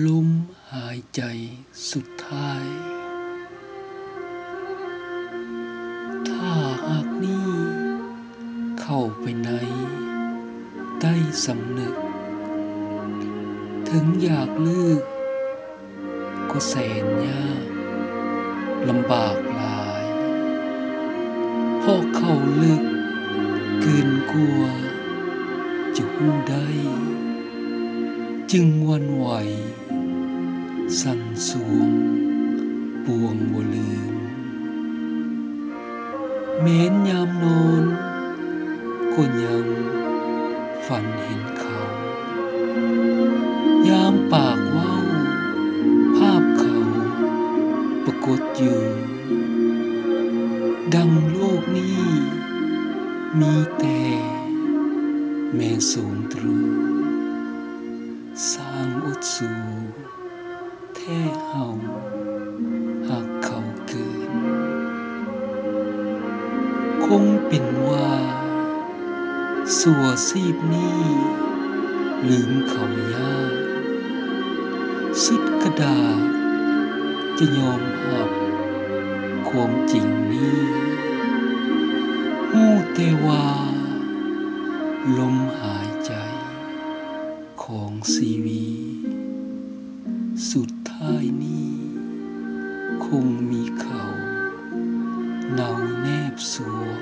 ลมหายใจสุดท้ายถ้าหากนี้เข้าไปในใต้สำนึกถึงอยากเลิกก็แสนยากลำบากหลายเพราะเข้าลึกเกินกลัวจะหู้ได้จึงหวั่นไหวสั่นสวงปวงบ่ลืมแม้นยามนอนก็ยังฝันเห็นเขายามปากเว้าภาพเขาปรากฏอยู่ดังโลกนี้มีแต่แม่สูงตรูสร้างอดสู่แท้เฮาหักเขาเกินคงเป็นว่าสั่วซีบนี้ลืมเขายากสุดกระดาษจะยอมรับความจริงนี้ฮู้แต่ว่าลมหายใจของชีวิตสุดท้ายนี้คงมีเขาเนาแนบสวง